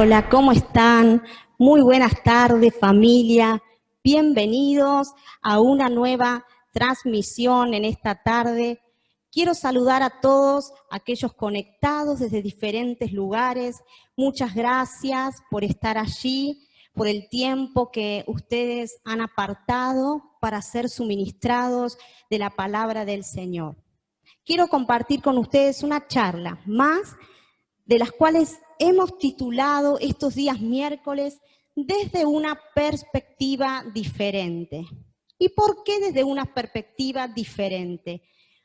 hola, ¿cómo están? Muy buenas tardes, familia. Bienvenidos a una nueva transmisión en esta tarde. Quiero saludar a todos aquellos conectados desde diferentes lugares. Muchas gracias por estar allí, por el tiempo que ustedes han apartado para ser suministrados de la palabra del Señor. Quiero compartir con ustedes una charla más de las cuales hemos titulado estos días miércoles desde una perspectiva diferente. ¿Y por qué desde una perspectiva diferente?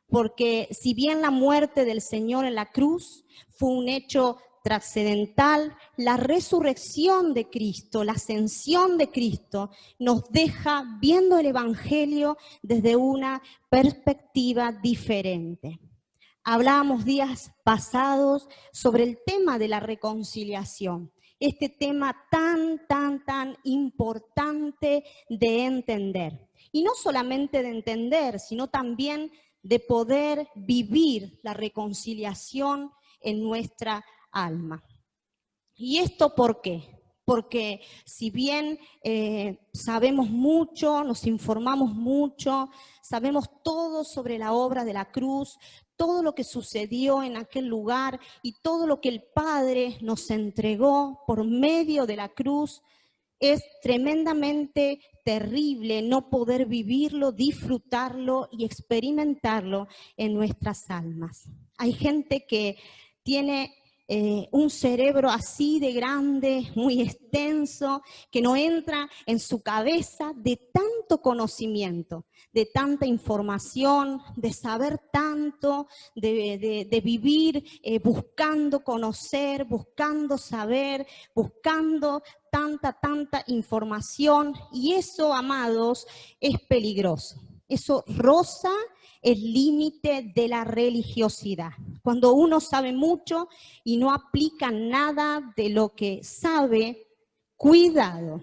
Porque si bien la muerte del Señor en la cruz fue un hecho trascendental, la resurrección de Cristo, la ascensión de Cristo, nos deja viendo el Evangelio desde una perspectiva diferente. Hablábamos días pasados sobre el tema de la reconciliación, este tema tan importante de entender. Y no solamente de entender, sino también de poder vivir la reconciliación en nuestra alma. ¿Y esto por qué? Porque si bien sabemos mucho, nos informamos mucho, sabemos todo sobre la obra de la cruz, todo lo que sucedió en aquel lugar y todo lo que el Padre nos entregó por medio de la cruz, es tremendamente terrible no poder vivirlo, disfrutarlo y experimentarlo en nuestras almas. Hay gente que tiene un cerebro así de grande, muy extenso, que no entra en su cabeza de tanto conocimiento, de tanta información, de saber tanto, de vivir buscando conocer, buscando saber, buscando tanta información. Y eso, amados, es peligroso. Eso roza el límite de la religiosidad. Cuando uno sabe mucho y no aplica nada de lo que sabe, cuidado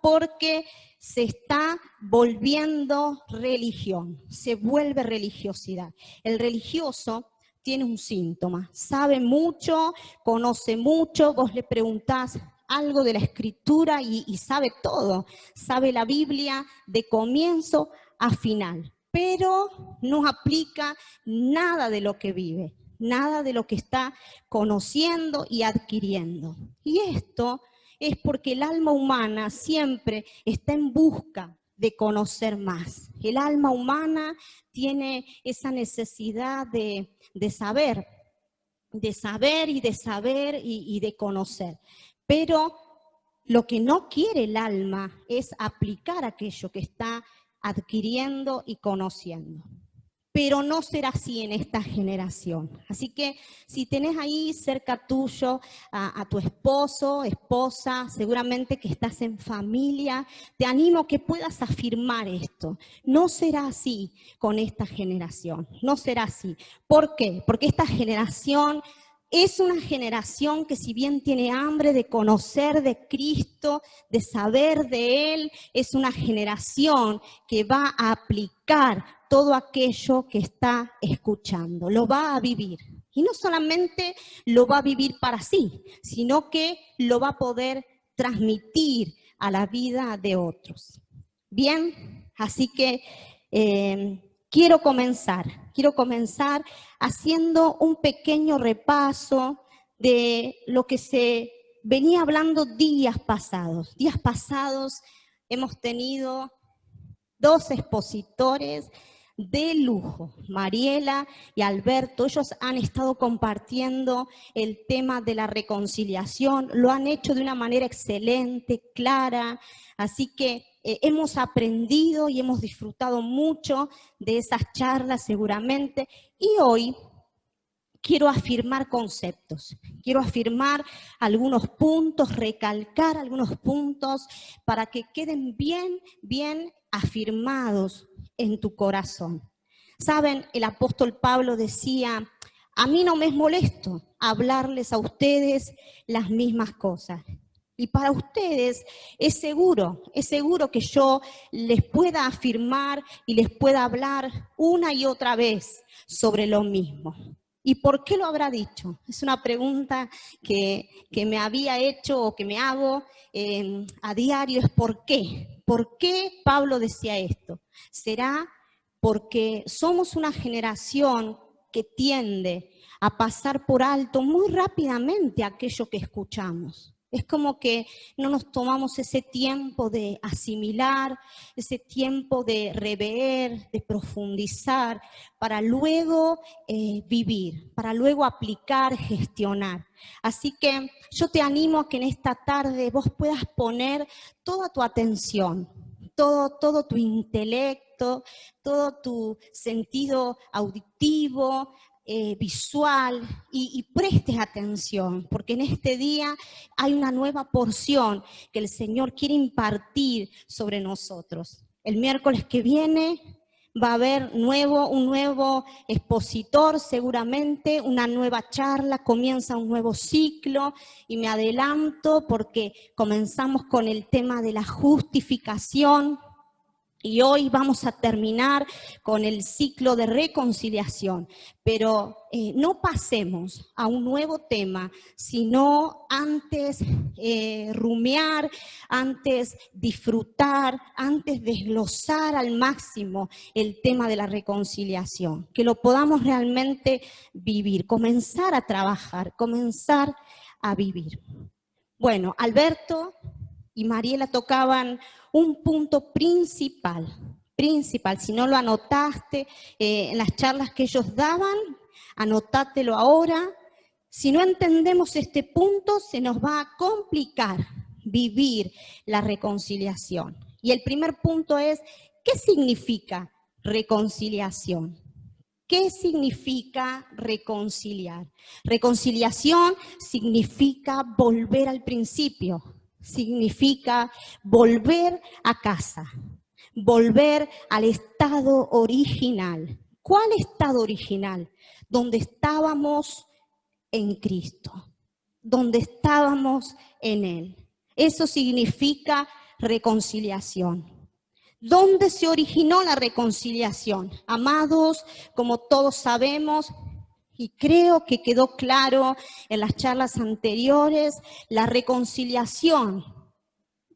porque se está volviendo religión, se vuelve religiosidad. El religioso tiene un síntoma, sabe mucho, conoce mucho, vos le preguntás algo de la Escritura y sabe todo, sabe la Biblia de comienzo a final, pero no aplica nada de lo que vive, nada de lo que está conociendo y adquiriendo. Y esto es porque el alma humana siempre está en busca de conocer más. El alma humana tiene esa necesidad de saber y de conocer. Pero lo que no quiere el alma es aplicar aquello que está adquiriendo y conociendo. Pero no será así en esta generación. Así que si tenés ahí cerca tuyo a tu esposo, esposa, seguramente que estás en familia, te animo a que puedas afirmar esto. No será así con esta generación, no será así. ¿Por qué? Porque esta generación es una generación que si bien tiene hambre de conocer de Cristo, de saber de Él, es una generación que va a aplicar todo aquello que está escuchando, lo va a vivir. Y no solamente lo va a vivir para sí, sino que lo va a poder transmitir a la vida de otros. Bien, así que quiero comenzar haciendo un pequeño repaso de lo que se venía hablando días pasados. Días pasados hemos tenido dos expositores de lujo, Mariela y Alberto. Ellos han estado compartiendo el tema de la reconciliación, lo han hecho de una manera excelente, clara, así que hemos aprendido y hemos disfrutado mucho de esas charlas seguramente, y hoy quiero afirmar conceptos, quiero afirmar algunos puntos, recalcar algunos puntos para que queden bien afirmados en tu corazón. Saben, el apóstol Pablo decía: a mí no me es molesto hablarles a ustedes las mismas cosas. Y para ustedes es seguro que yo les pueda afirmar y les pueda hablar una y otra vez sobre lo mismo. ¿Y por qué lo habrá dicho? Es una pregunta que me había hecho o que me hago a diario, es ¿por qué? ¿Por qué Pablo decía esto? ¿Será porque somos una generación que tiende a pasar por alto muy rápidamente aquello que escuchamos? Es como que no nos tomamos ese tiempo de asimilar, ese tiempo de rever, de profundizar, para luego vivir, para luego aplicar, gestionar. Así que yo te animo a que en esta tarde vos puedas poner toda tu atención, todo tu intelecto, todo tu sentido auditivo, visual y prestes atención, porque en este día hay una nueva porción que el Señor quiere impartir sobre nosotros. El miércoles que viene va a haber un nuevo expositor seguramente, una nueva charla, comienza un nuevo ciclo y me adelanto porque comenzamos con el tema de la justificación. Y hoy vamos a terminar con el ciclo de reconciliación, pero no pasemos a un nuevo tema, sino antes rumiar, antes disfrutar, antes desglosar al máximo el tema de la reconciliación, que lo podamos realmente vivir, comenzar a trabajar, comenzar a vivir. Bueno, Alberto y Mariela tocaban un punto principal, si no lo anotaste en las charlas que ellos daban, anotátelo ahora. Si no entendemos este punto, se nos va a complicar vivir la reconciliación. Y el primer punto es, ¿qué significa reconciliación? ¿Qué significa reconciliar? Reconciliación significa volver al principio, significa volver a casa, volver al estado original. ¿Cuál estado original? Donde estábamos en Cristo, donde estábamos en Él. Eso significa reconciliación. ¿Dónde se originó la reconciliación? Amados, como todos sabemos, y creo que quedó claro en las charlas anteriores, la reconciliación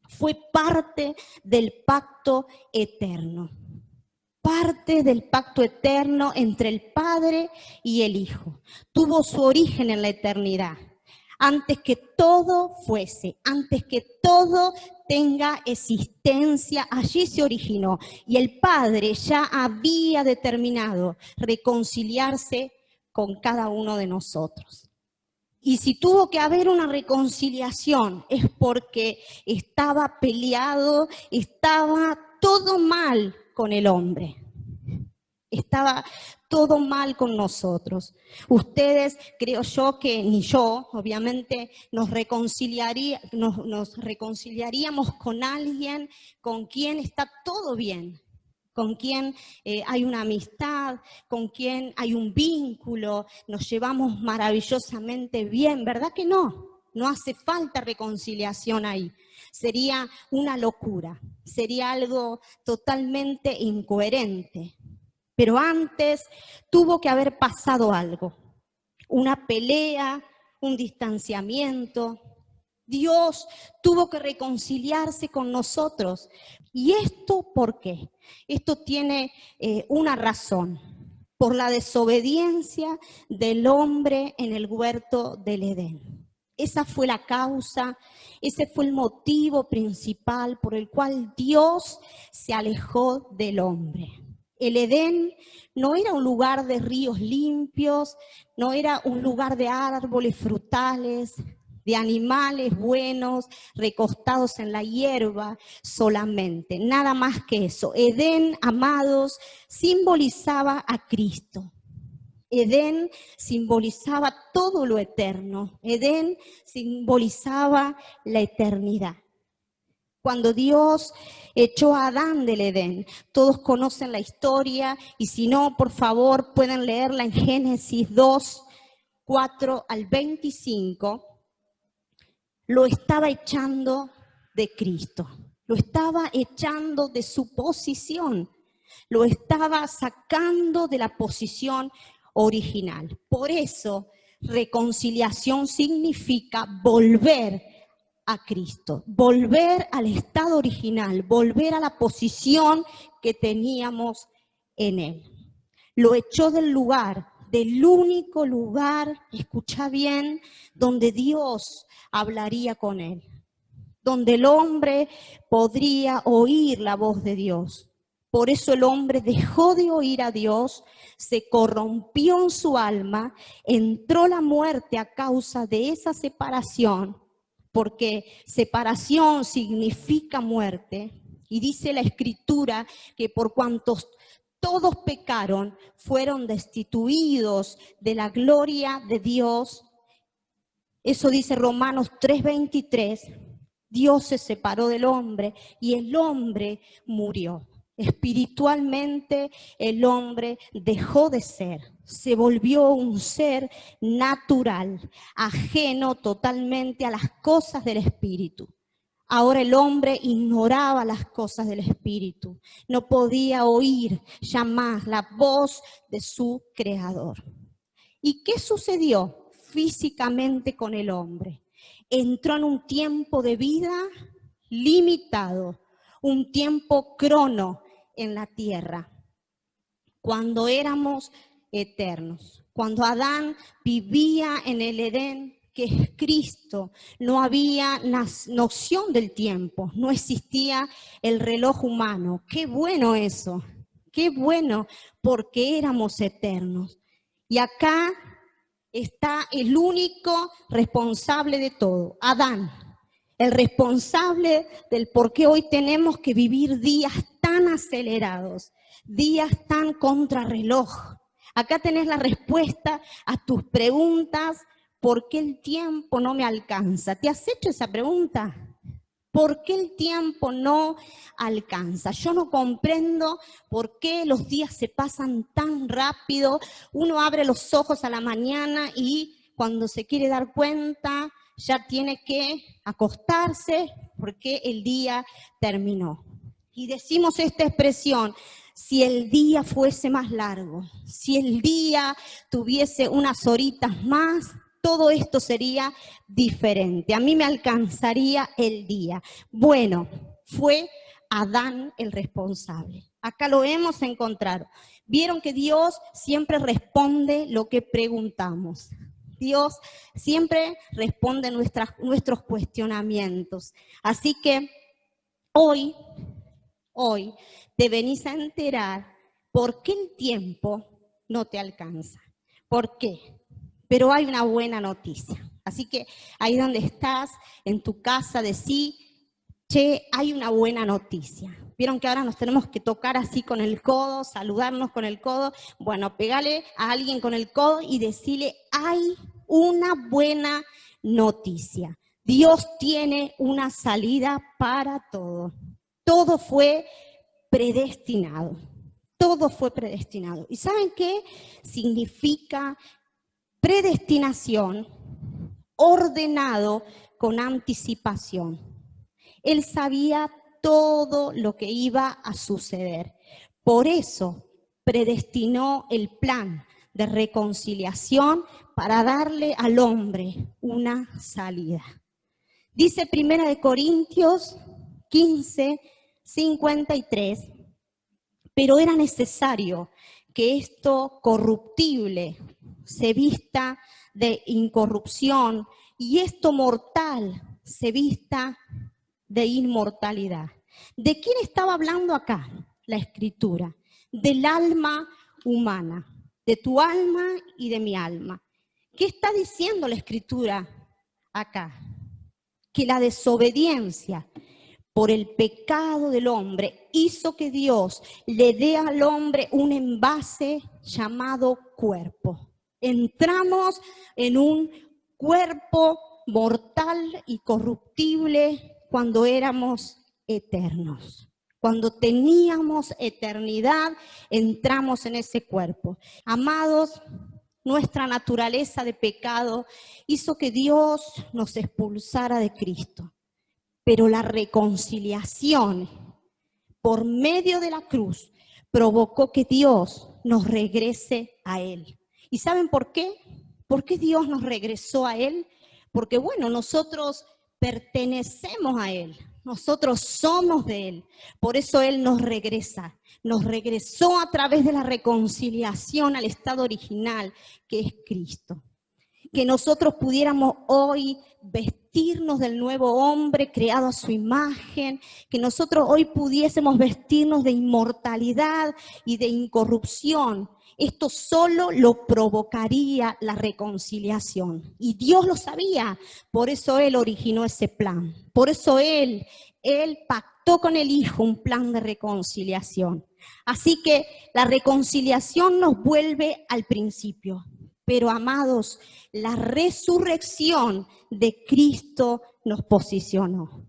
fue parte del pacto eterno. Parte del pacto eterno entre el Padre y el Hijo. Tuvo su origen en la eternidad. Antes que todo fuese, antes que todo tenga existencia, allí se originó. Y el Padre ya había determinado reconciliarse con cada uno de nosotros. Y si tuvo que haber una reconciliación es porque estaba peleado, estaba todo mal con el hombre. Estaba todo mal con nosotros. Ustedes, creo yo que ni yo, obviamente, nos reconciliaríamos con alguien con quien está todo bien, con quien hay una amistad, con quien hay un vínculo, nos llevamos maravillosamente bien, ¿verdad que no? No hace falta reconciliación ahí. Sería una locura, sería algo totalmente incoherente. Pero antes tuvo que haber pasado algo, una pelea, un distanciamiento. Dios tuvo que reconciliarse con nosotros. ¿Y esto por qué? Esto tiene una razón. Por la desobediencia del hombre en el huerto del Edén. Esa fue la causa, ese fue el motivo principal por el cual Dios se alejó del hombre. El Edén no era un lugar de ríos limpios, no era un lugar de árboles frutales, de animales buenos, recostados en la hierba solamente, nada más que eso. Edén, amados, simbolizaba a Cristo. Edén simbolizaba todo lo eterno. Edén simbolizaba la eternidad. Cuando Dios echó a Adán del Edén, todos conocen la historia y si no, por favor, pueden leerla en Génesis 2, 4 al 25. Lo estaba echando de Cristo, lo estaba echando de su posición, lo estaba sacando de la posición original. Por eso, reconciliación significa volver a Cristo, volver al estado original, volver a la posición que teníamos en Él. Lo echó del lugar, del único lugar, escucha bien, donde Dios hablaría con él, donde el hombre podría oír la voz de Dios. Por eso el hombre dejó de oír a Dios, se corrompió en su alma, entró la muerte a causa de esa separación, porque separación significa muerte. Y dice la Escritura que por cuantos todos pecaron, fueron destituidos de la gloria de Dios. Eso dice Romanos 3:23. Dios se separó del hombre y el hombre murió. Espiritualmente el hombre dejó de ser, se volvió un ser natural, ajeno totalmente a las cosas del espíritu. Ahora el hombre ignoraba las cosas del espíritu, no podía oír jamás la voz de su creador. ¿Y qué sucedió físicamente con el hombre? Entró en un tiempo de vida limitado, un tiempo crono en la tierra, cuando éramos eternos, cuando Adán vivía en el Edén, que es Cristo, no había noción del tiempo, no existía el reloj humano. Qué bueno eso, qué bueno, porque éramos eternos. Y acá está el único responsable de todo, Adán, el responsable del por qué hoy tenemos que vivir días tan acelerados, días tan contrarreloj. Acá tenés la respuesta a tus preguntas. ¿Por qué el tiempo no me alcanza? ¿Te has hecho esa pregunta? ¿Por qué el tiempo no alcanza? Yo no comprendo por qué los días se pasan tan rápido. Uno abre los ojos a la mañana y cuando se quiere dar cuenta ya tiene que acostarse porque el día terminó. Y decimos esta expresión: si el día fuese más largo, si el día tuviese unas horitas más, todo esto sería diferente. A mí me alcanzaría el día. Bueno, fue Adán el responsable. Acá lo hemos encontrado. Vieron que Dios siempre responde lo que preguntamos. Dios siempre responde nuestros cuestionamientos. Así que hoy te venís a enterar por qué el tiempo no te alcanza. ¿Por qué? Pero hay una buena noticia. Así que ahí donde estás, en tu casa, decí, che, hay una buena noticia. ¿Vieron que ahora nos tenemos que tocar así con el codo, saludarnos con el codo? Bueno, pegale a alguien con el codo y decirle, hay una buena noticia. Dios tiene una salida para todo. Todo fue predestinado. Todo fue predestinado. ¿Y saben qué significa predestinación? Ordenado con anticipación. Él sabía todo lo que iba a suceder. Por eso predestinó el plan de reconciliación para darle al hombre una salida. Dice 1 Corintios 15:53, pero era necesario que esto corruptible se vista de incorrupción y esto mortal se vista de inmortalidad. ¿De quién estaba hablando acá la Escritura? Del alma humana, de tu alma y de mi alma. ¿Qué está diciendo la Escritura acá? Que la desobediencia por el pecado del hombre hizo que Dios le dé al hombre un envase llamado cuerpo. Entramos en un cuerpo mortal y corruptible cuando éramos eternos. Cuando teníamos eternidad, entramos en ese cuerpo. Amados, nuestra naturaleza de pecado hizo que Dios nos expulsara de Cristo. Pero la reconciliación por medio de la cruz provocó que Dios nos regrese a Él. ¿Y saben por qué? ¿Por qué Dios nos regresó a Él? Porque bueno, nosotros pertenecemos a Él, nosotros somos de Él, por eso Él nos regresó a través de la reconciliación al estado original, que es Cristo. Que nosotros pudiéramos hoy vestirnos del nuevo hombre creado a su imagen, que nosotros hoy pudiésemos vestirnos de inmortalidad y de incorrupción. Esto solo lo provocaría la reconciliación. Y Dios lo sabía, por eso Él originó ese plan. Por eso Él pactó con el Hijo un plan de reconciliación. Así que la reconciliación nos vuelve al principio. Pero, amados, la resurrección de Cristo nos posicionó.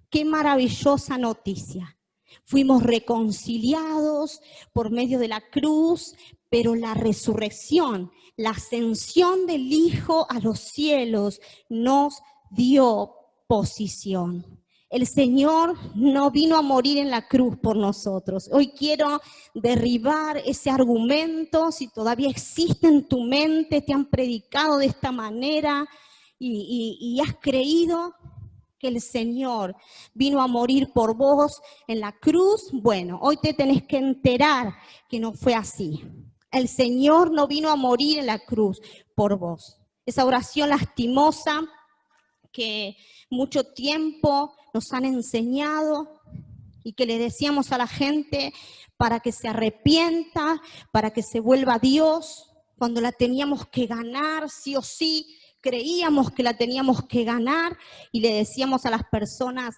¡Qué maravillosa noticia! Fuimos reconciliados por medio de la cruz, pero la resurrección, la ascensión del Hijo a los cielos nos dio posición. El Señor no vino a morir en la cruz por nosotros. Hoy quiero derribar ese argumento, si todavía existe en tu mente, te han predicado de esta manera y has creído que el Señor vino a morir por vos en la cruz. Bueno, hoy te tenés que enterar que no fue así. El Señor no vino a morir en la cruz por vos. Esa oración lastimosa que mucho tiempo nos han enseñado y que le decíamos a la gente para que se arrepienta, para que se vuelva a Dios, cuando la teníamos que ganar sí o sí, creíamos que la teníamos que ganar y le decíamos a las personas,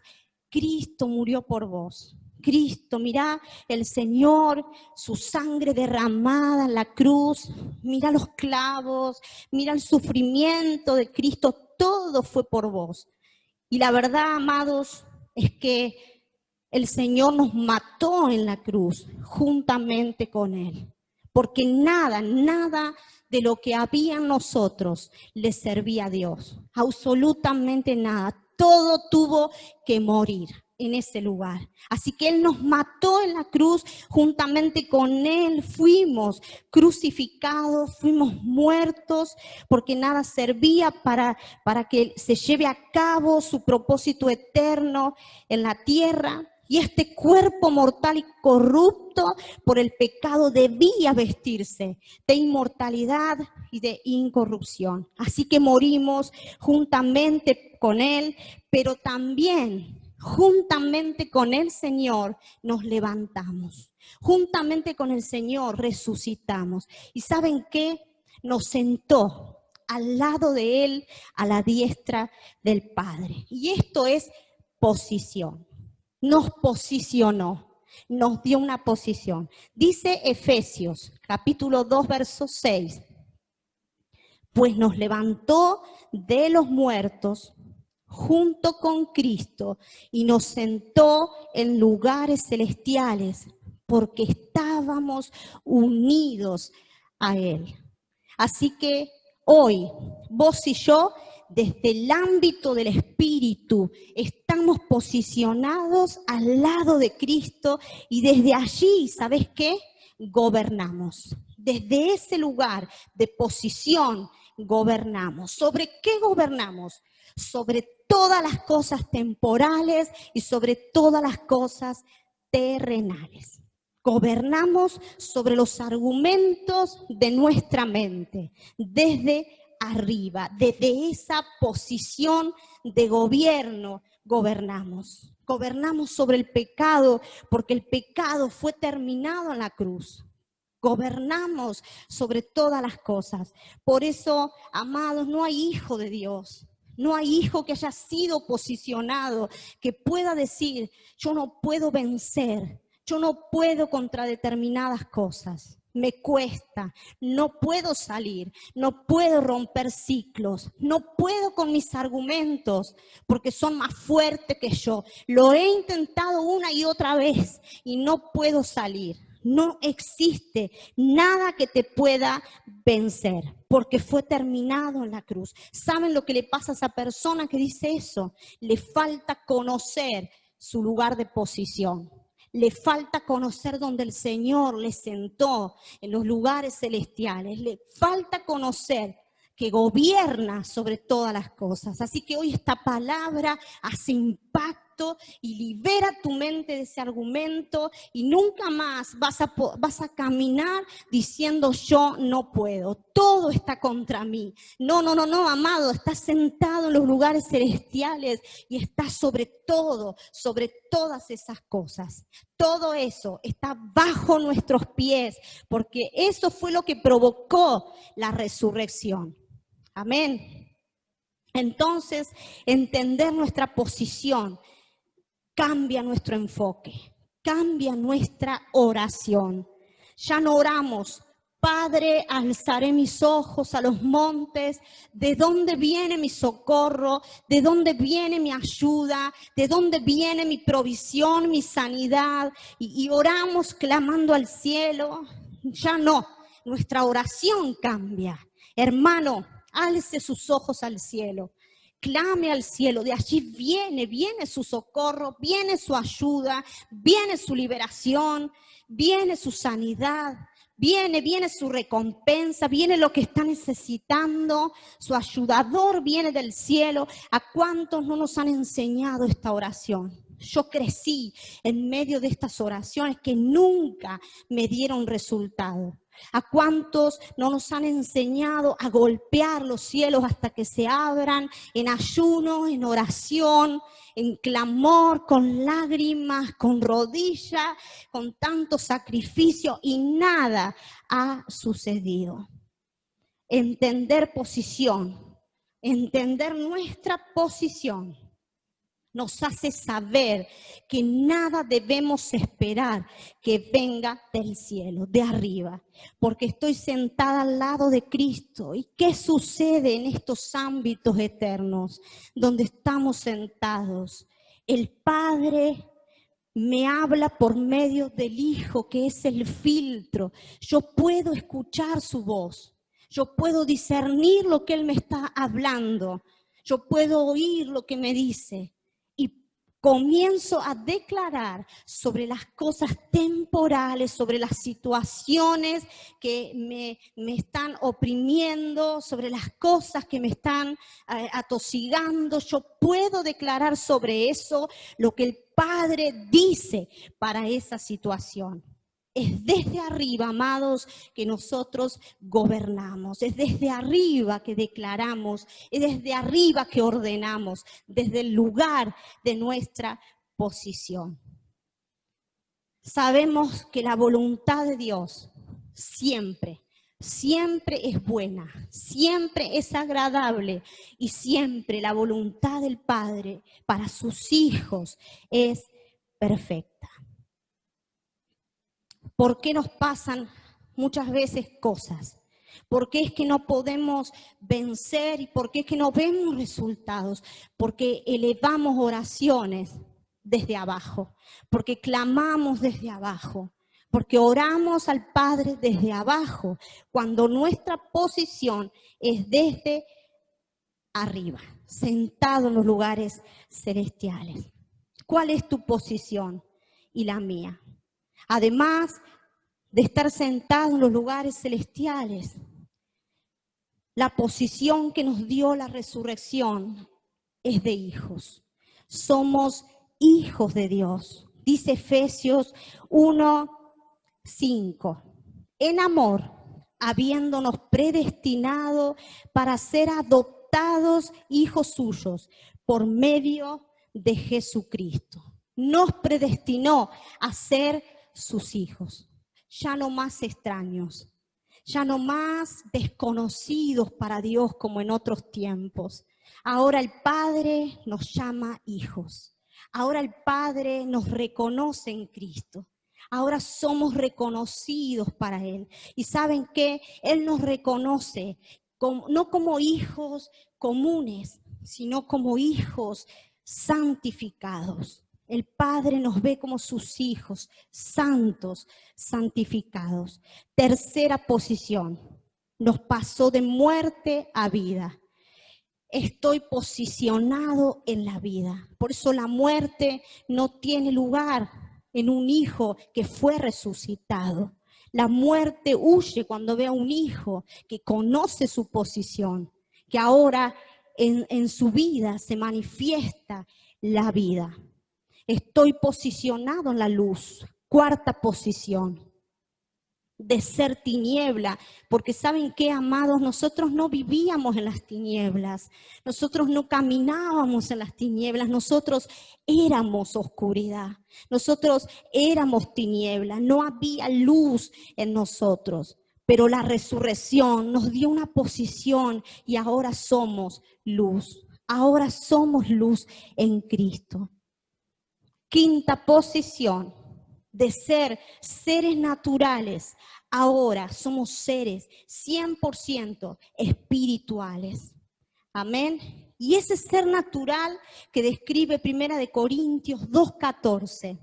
Cristo murió por vos. Cristo, mirá el Señor, su sangre derramada en la cruz, mira los clavos, mira el sufrimiento de Cristo, todo fue por vos. Y la verdad, amados, es que el Señor nos mató en la cruz juntamente con Él. Porque nada de lo que había en nosotros le servía a Dios. Absolutamente nada. Todo tuvo que morir en ese lugar. Así que Él nos mató en la cruz, juntamente con Él fuimos crucificados, fuimos muertos, porque nada servía para que se lleve a cabo su propósito eterno en la tierra. Y este cuerpo mortal y corrupto por el pecado debía vestirse de inmortalidad y de incorrupción. Así que morimos juntamente con Él, pero también juntamente con el Señor nos levantamos. Juntamente con el Señor resucitamos. ¿Y saben qué? Nos sentó al lado de Él, a la diestra del Padre. Y esto es posición. Nos posicionó, nos dio una posición. Dice Efesios, capítulo 2, verso 6. Pues nos levantó de los muertos junto con Cristo y nos sentó en lugares celestiales porque estábamos unidos a Él. Así que hoy, vos y yo, desde el ámbito del Espíritu, estamos posicionados al lado de Cristo y desde allí, ¿sabes qué? Gobernamos. Desde ese lugar de posición gobernamos. ¿Sobre qué gobernamos? Sobre todas las cosas temporales y sobre todas las cosas terrenales. Gobernamos sobre los argumentos de nuestra mente, desde arriba, desde esa posición de gobierno gobernamos. Gobernamos sobre el pecado porque el pecado fue terminado en la cruz. Gobernamos sobre todas las cosas. Por eso, amados, no hay hijo de Dios. No hay hijo que haya sido posicionado, que pueda decir, yo no puedo vencer, yo no puedo contra determinadas cosas. Me cuesta, no puedo salir, no puedo romper ciclos, no puedo con mis argumentos porque son más fuertes que yo. Lo he intentado una y otra vez y no puedo salir. No existe nada que te pueda vencer porque fue terminado en la cruz. ¿Saben lo que le pasa a esa persona que dice eso? Le falta conocer su lugar de posición. Le falta conocer donde el Señor le sentó en los lugares celestiales. Le falta conocer que gobierna sobre todas las cosas. Así que hoy esta palabra hace impacto y libera tu mente de ese argumento y nunca más vas a caminar diciendo yo no puedo, todo está contra mí. No, amado, estás sentado en los lugares celestiales y estás sobre todo, sobre todas esas cosas. Todo eso está bajo nuestros pies porque eso fue lo que provocó la resurrección. Amén. Entonces, entender nuestra posición cambia nuestro enfoque, cambia nuestra oración. Ya no oramos, Padre, alzaré mis ojos a los montes, ¿de dónde viene mi socorro? ¿De dónde viene mi ayuda? ¿De dónde viene mi provisión, mi sanidad? Y oramos clamando al cielo. Ya no, nuestra oración cambia. Hermano, alce sus ojos al cielo, clame al cielo, de allí viene su socorro, viene su ayuda, viene su liberación, viene su sanidad, viene su recompensa, viene lo que está necesitando, su ayudador viene del cielo. ¿A cuántos no nos han enseñado esta oración? Yo crecí en medio de estas oraciones que nunca me dieron resultado. ¿A cuántos no nos han enseñado a golpear los cielos hasta que se abran en ayuno, en oración, en clamor, con lágrimas, con rodillas, con tanto sacrificio y nada ha sucedido? Entender posición, entender nuestra posición nos hace saber que nada debemos esperar que venga del cielo, de arriba, porque estoy sentada al lado de Cristo. ¿Y qué sucede en estos ámbitos eternos donde estamos sentados? El Padre me habla por medio del Hijo, que es el filtro. Yo puedo escuchar su voz, yo puedo discernir lo que Él me está hablando, yo puedo oír lo que me dice. Comienzo a declarar sobre las cosas temporales, sobre las situaciones que me están oprimiendo, sobre las cosas que me están atosigando. Yo puedo declarar sobre eso lo que el Padre dice para esa situación. Es desde arriba, amados, que nosotros gobernamos. Es desde arriba que declaramos. Es desde arriba que ordenamos. Desde el lugar de nuestra posición. Sabemos que la voluntad de Dios siempre es buena, siempre es agradable y siempre la voluntad del Padre para sus hijos es perfecta. ¿Por qué nos pasan muchas veces cosas? ¿Por qué es que no podemos vencer y por qué es que no vemos resultados? Porque elevamos oraciones desde abajo, porque clamamos desde abajo, porque oramos al Padre desde abajo, cuando nuestra posición es desde arriba, sentado en los lugares celestiales. ¿Cuál es tu posición y la mía? Además de estar sentado en los lugares celestiales, la posición que nos dio la resurrección es de hijos. Somos hijos de Dios. Dice Efesios 1:5. En amor, habiéndonos predestinado para ser adoptados hijos suyos por medio de Jesucristo. Nos predestinó a ser sus hijos, ya no más extraños, ya no más desconocidos para Dios como en otros tiempos. Ahora el Padre nos llama hijos, ahora el Padre nos reconoce en Cristo, ahora somos reconocidos para Él. Y ¿saben qué? Él nos reconoce no como hijos comunes, sino como hijos santificados. El Padre nos ve como sus hijos, santos, santificados. Tercera posición, nos pasó de muerte a vida. Estoy posicionado en la vida. Por eso la muerte no tiene lugar en un hijo que fue resucitado. La muerte huye cuando ve a un hijo que conoce su posición, que ahora en su vida se manifiesta la vida. Estoy posicionado en la luz. Cuarta posición, de ser tiniebla, porque ¿saben qué, amados? Nosotros no vivíamos en las tinieblas, nosotros no caminábamos en las tinieblas, nosotros éramos oscuridad, nosotros éramos tinieblas, no había luz en nosotros, pero la resurrección nos dio una posición y ahora somos luz en Cristo. Quinta posición, de ser seres naturales, ahora somos seres 100% espirituales. Amén. Y ese ser natural que describe 1 Corintios 2:14,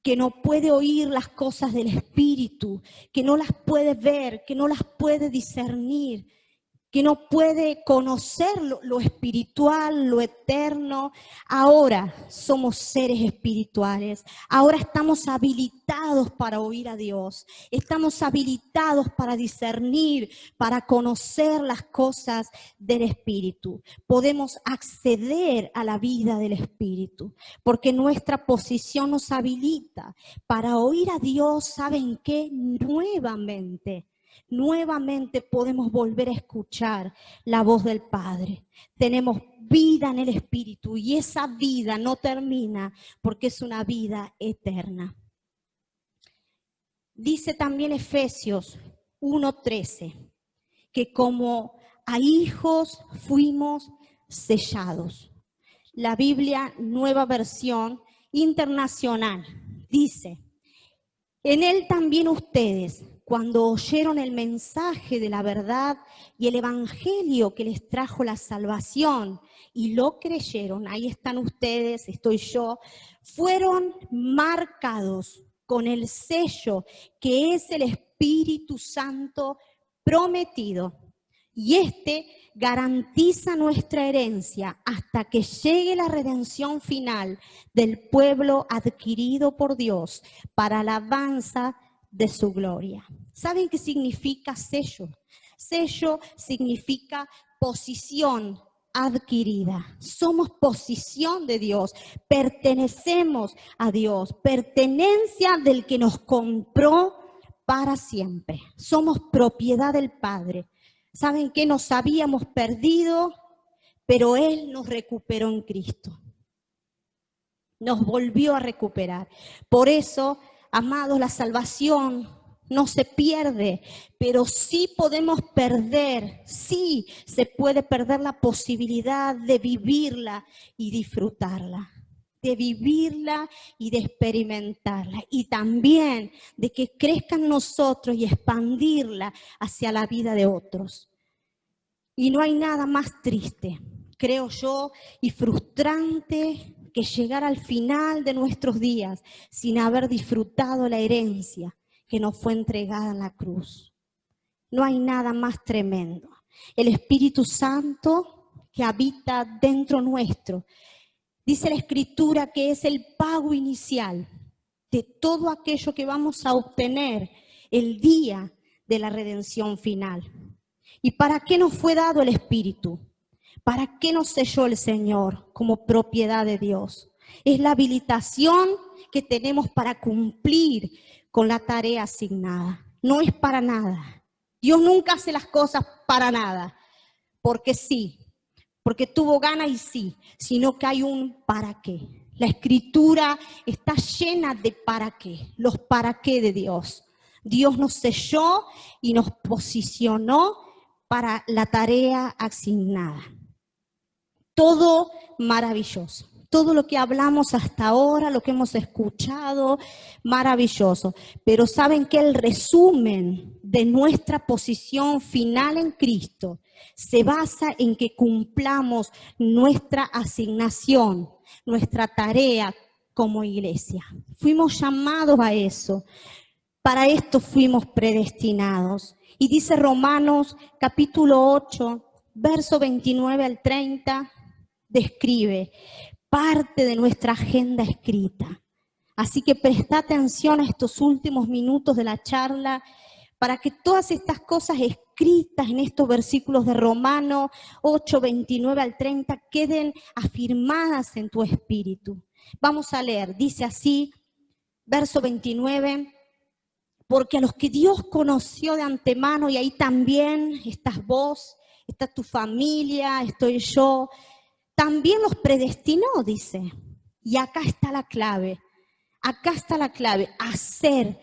que no puede oír las cosas del Espíritu, que no las puede ver, que no las puede discernir, que no puede conocer lo espiritual, lo eterno. Ahora somos seres espirituales. Ahora estamos habilitados para oír a Dios. Estamos habilitados para discernir, para conocer las cosas del Espíritu. Podemos acceder a la vida del Espíritu, porque nuestra posición nos habilita para oír a Dios. ¿Saben qué? Nuevamente podemos volver a escuchar la voz del Padre. Tenemos vida en el Espíritu y esa vida no termina porque es una vida eterna. Dice también Efesios 1:13 que como a hijos fuimos sellados. La Biblia Nueva Versión Internacional dice: en él también ustedes, cuando oyeron el mensaje de la verdad y el evangelio que les trajo la salvación y lo creyeron, ahí están ustedes, estoy yo, fueron marcados con el sello que es el Espíritu Santo prometido. Y este garantiza nuestra herencia hasta que llegue la redención final del pueblo adquirido por Dios para alabanza de su gloria. ¿Saben qué significa sello? Sello significa posición adquirida. Somos posición de Dios, pertenecemos a Dios, pertenencia del que nos compró para siempre. Somos propiedad del Padre. ¿Saben qué? Nos habíamos perdido, pero Él nos recuperó en Cristo. Nos volvió a recuperar. Por eso, amados, la salvación no se pierde, pero sí podemos perder, sí se puede perder la posibilidad de vivirla y disfrutarla, de vivirla y de experimentarla, y también de que crezca en nosotros y expandirla hacia la vida de otros. Y no hay nada más triste, creo yo, y frustrante que llegar al final de nuestros días sin haber disfrutado la herencia que nos fue entregada en la cruz. No hay nada más tremendo. El Espíritu Santo que habita dentro nuestro, dice la Escritura que es el pago inicial de todo aquello que vamos a obtener el día de la redención final. ¿Y para qué nos fue dado el Espíritu? ¿Para qué nos selló el Señor como propiedad de Dios? Es la habilitación que tenemos para cumplir con la tarea asignada. No es para nada. Dios nunca hace las cosas para nada, porque sí, porque tuvo ganas y sí, sino que hay un para qué. La Escritura está llena de para qué, los para qué de Dios. Dios nos selló y nos posicionó para la tarea asignada. Todo maravilloso. Todo lo que hablamos hasta ahora, lo que hemos escuchado, maravilloso. Pero ¿saben qué? El resumen de nuestra posición final en Cristo se basa en que cumplamos nuestra asignación, nuestra tarea como iglesia. Fuimos llamados a eso. Para esto fuimos predestinados. Y dice Romanos capítulo 8, verso 29 al 30, describe parte de nuestra agenda escrita. Así que presta atención a estos últimos minutos de la charla para que todas estas cosas escritas en estos versículos de Romanos 8, 29 al 30 queden afirmadas en tu espíritu. Vamos a leer, dice así, verso 29, porque a los que Dios conoció de antemano, y ahí también estás vos, está tu familia, estoy yo, también los predestinó, dice. Y acá está la clave, a ser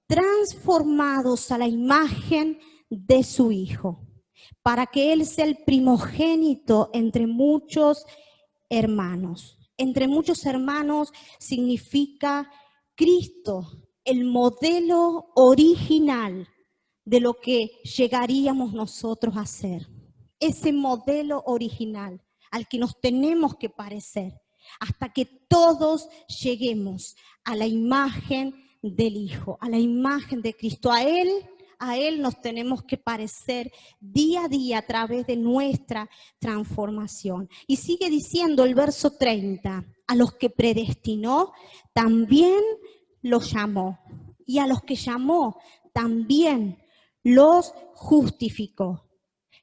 transformados a la imagen de su Hijo, para que Él sea el primogénito entre muchos hermanos. Entre muchos hermanos significa Cristo, el modelo original de lo que llegaríamos nosotros a ser. Ese modelo original al que nos tenemos que parecer, hasta que todos lleguemos a la imagen del Hijo, a la imagen de Cristo. A Él nos tenemos que parecer día a día a través de nuestra transformación. Y sigue diciendo el verso 30, a los que predestinó, también los llamó. Y a los que llamó, también los justificó.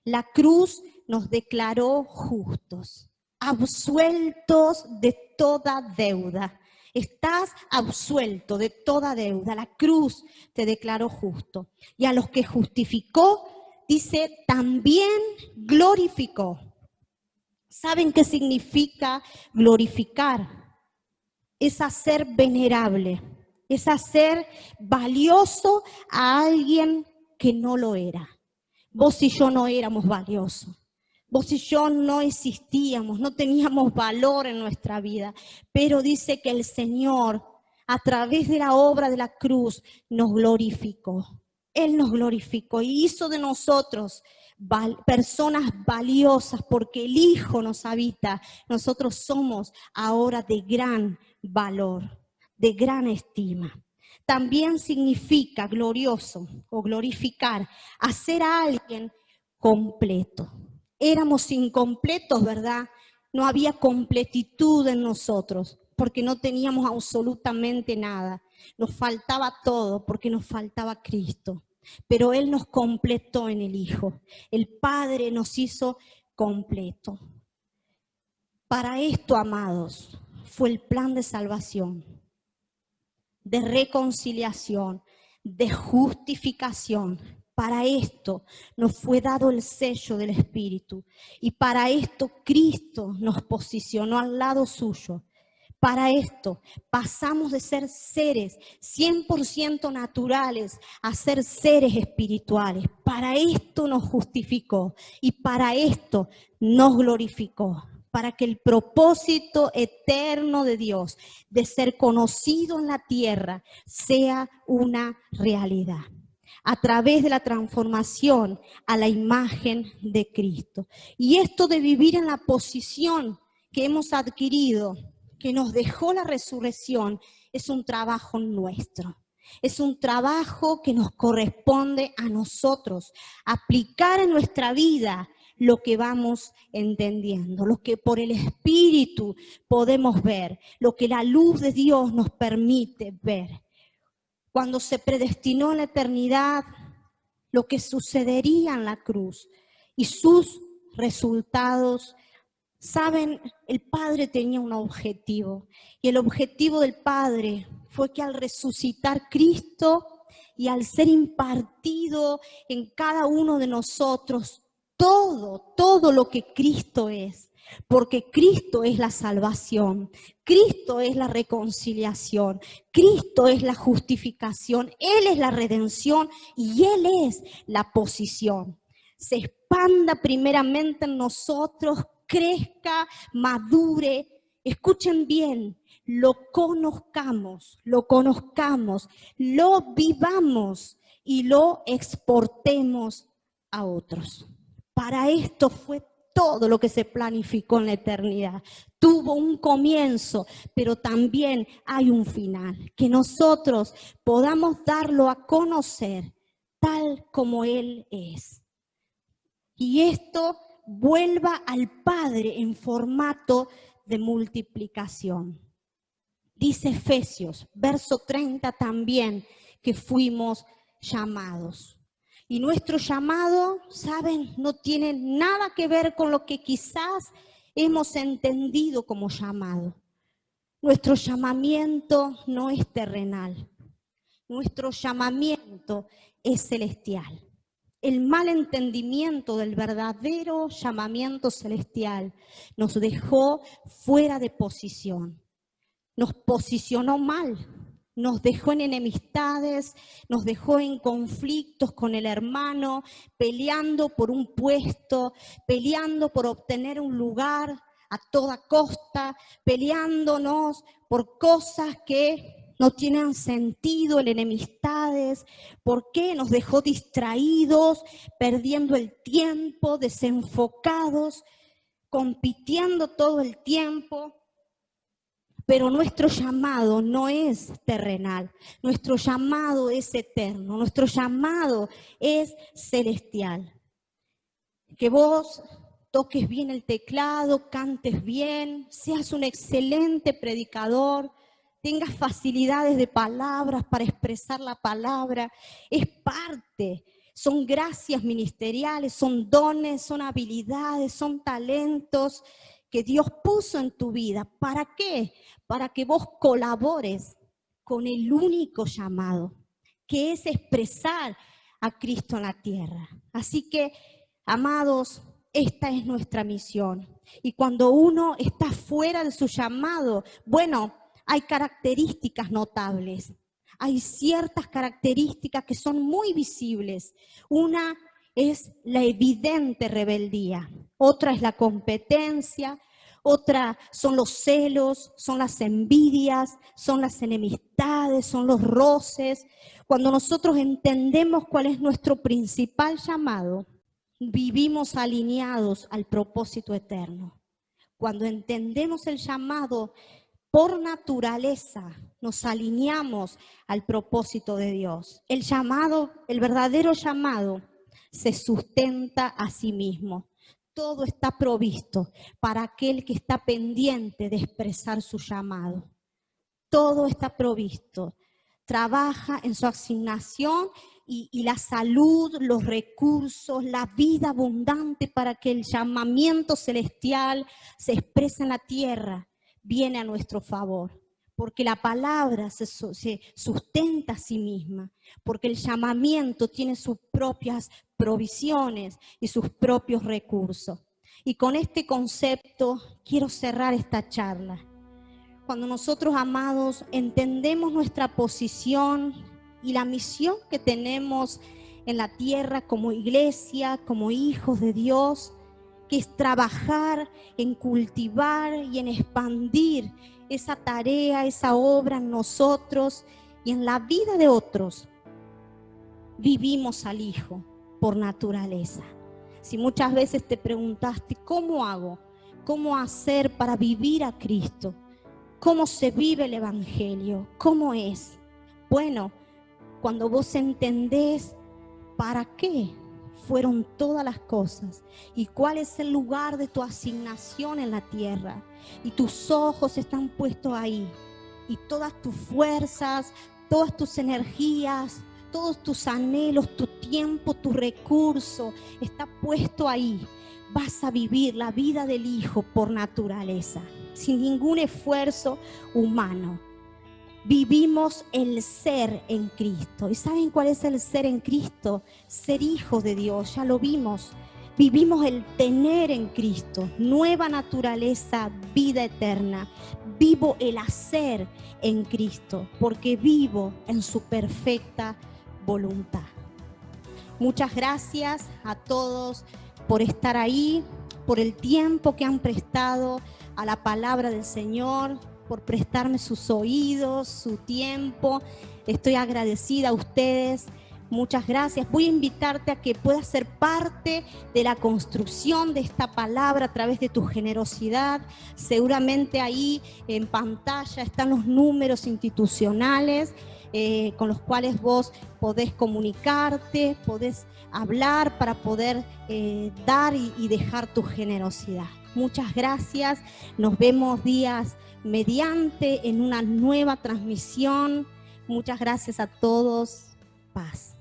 La cruz nos declaró justos, absueltos de toda deuda. Estás absuelto de toda deuda. La cruz te declaró justo. Y a los que justificó, dice, también glorificó. ¿Saben qué significa glorificar? Es hacer venerable, es hacer valioso a alguien que no lo era. Vos y yo no éramos valiosos. Vos y yo no existíamos, no teníamos valor en nuestra vida. Pero dice que el Señor, a través de la obra de la cruz, nos glorificó. Él nos glorificó y hizo de nosotros personas valiosas porque el Hijo nos habita. Nosotros somos ahora de gran valor, de gran estima. También significa glorioso o glorificar, hacer a alguien completo. Éramos incompletos, ¿verdad? No había completitud en nosotros porque no teníamos absolutamente nada. Nos faltaba todo porque nos faltaba Cristo. Pero Él nos completó en el Hijo. El Padre nos hizo completo. Para esto, amados, fue el plan de salvación, de reconciliación, de justificación. Para esto nos fue dado el sello del Espíritu y para esto Cristo nos posicionó al lado suyo. Para esto pasamos de ser seres 100% naturales a ser seres espirituales. Para esto nos justificó y para esto nos glorificó. Para que el propósito eterno de Dios de ser conocido en la tierra sea una realidad. A través de la transformación a la imagen de Cristo. Y esto de vivir en la posición que hemos adquirido, que nos dejó la resurrección, es un trabajo nuestro. Es un trabajo que nos corresponde a nosotros, aplicar en nuestra vida lo que vamos entendiendo, lo que por el Espíritu podemos ver, lo que la luz de Dios nos permite ver. Cuando se predestinó en la eternidad, lo que sucedería en la cruz y sus resultados. Saben, el Padre tenía un objetivo y el objetivo del Padre fue que al resucitar Cristo y al ser impartido en cada uno de nosotros todo lo que Cristo es, porque Cristo es la salvación, Cristo es la reconciliación, Cristo es la justificación, Él es la redención y Él es la posición. Se expanda primeramente en nosotros, crezca, madure, escuchen bien, lo conozcamos, lo vivamos y lo exportemos a otros. Para esto fue todo lo que se planificó en la eternidad. Tuvo un comienzo, pero también hay un final. Que nosotros podamos darlo a conocer tal como Él es. Y esto vuelva al Padre en formato de multiplicación. Dice Efesios, verso 30 también, que fuimos llamados. Y nuestro llamado, ¿saben? No tiene nada que ver con lo que quizás hemos entendido como llamado. Nuestro llamamiento no es terrenal. Nuestro llamamiento es celestial. El mal entendimiento del verdadero llamamiento celestial nos dejó fuera de posición. Nos posicionó mal, nos dejó en enemistades, nos dejó en conflictos con el hermano, peleando por un puesto, peleando por obtener un lugar a toda costa, peleándonos por cosas que no tienen sentido, en enemistades. ¿Por qué? Nos dejó distraídos, perdiendo el tiempo, desenfocados, compitiendo todo el tiempo. Pero nuestro llamado no es terrenal, nuestro llamado es eterno, nuestro llamado es celestial. Que vos toques bien el teclado, cantes bien, seas un excelente predicador, tengas facilidades de palabras para expresar la palabra, es parte. Son gracias ministeriales, son dones, son habilidades, son talentos que Dios puso en tu vida. ¿Para qué? Para que vos colabores con el único llamado, que es expresar a Cristo en la tierra. Así que, amados, esta es nuestra misión. Y cuando uno está fuera de su llamado, bueno, hay características notables. Hay ciertas características que son muy visibles. Una es la evidente rebeldía, otra es la competencia, otra son los celos, son las envidias, son las enemistades, son los roces. Cuando nosotros entendemos cuál es nuestro principal llamado, vivimos alineados al propósito eterno. Cuando entendemos el llamado, por naturaleza nos alineamos al propósito de Dios. El llamado, el verdadero llamado, se sustenta a sí mismo. Todo está provisto para aquel que está pendiente de expresar su llamado. Todo está provisto. Trabaja en su asignación y la salud, los recursos, la vida abundante para que el llamamiento celestial se exprese en la tierra, viene a nuestro favor. Porque la palabra se sustenta a sí misma, porque el llamamiento tiene sus propias provisiones y sus propios recursos. Y con este concepto quiero cerrar esta charla. Cuando nosotros, amados, entendemos nuestra posición y la misión que tenemos en la tierra como iglesia, como hijos de Dios, que es trabajar en cultivar y en expandir esa tarea, esa obra en nosotros y en la vida de otros, vivimos al Hijo por naturaleza. Si muchas veces te preguntaste, ¿cómo hago? ¿Cómo hacer para vivir a Cristo? ¿Cómo se vive el Evangelio? ¿Cómo es? Bueno, cuando vos entendés para qué fueron todas las cosas y cuál es el lugar de tu asignación en la tierra, y tus ojos están puestos ahí, y todas tus fuerzas, todas tus energías, todos tus anhelos, tu tiempo, tu recurso está puesto ahí, vas a vivir la vida del Hijo por naturaleza, sin ningún esfuerzo humano. Vivimos el ser en Cristo. ¿Y saben cuál es el ser en Cristo? Ser hijos de Dios, ya lo vimos. Vivimos el tener en Cristo, nueva naturaleza, vida eterna. Vivo el hacer en Cristo, porque vivo en su perfecta voluntad. Muchas gracias a todos por estar ahí, por el tiempo que han prestado a la palabra del Señor, por prestarme sus oídos, su tiempo. Estoy agradecida a ustedes. Muchas gracias. Voy a invitarte a que puedas ser parte de la construcción de esta palabra a través de tu generosidad. Seguramente ahí en pantalla están los números institucionales con los cuales vos podés comunicarte, podés hablar para poder dar y dejar tu generosidad. muchas gracias. Nos vemos días mediante en una nueva transmisión. Muchas gracias a todos. Paz.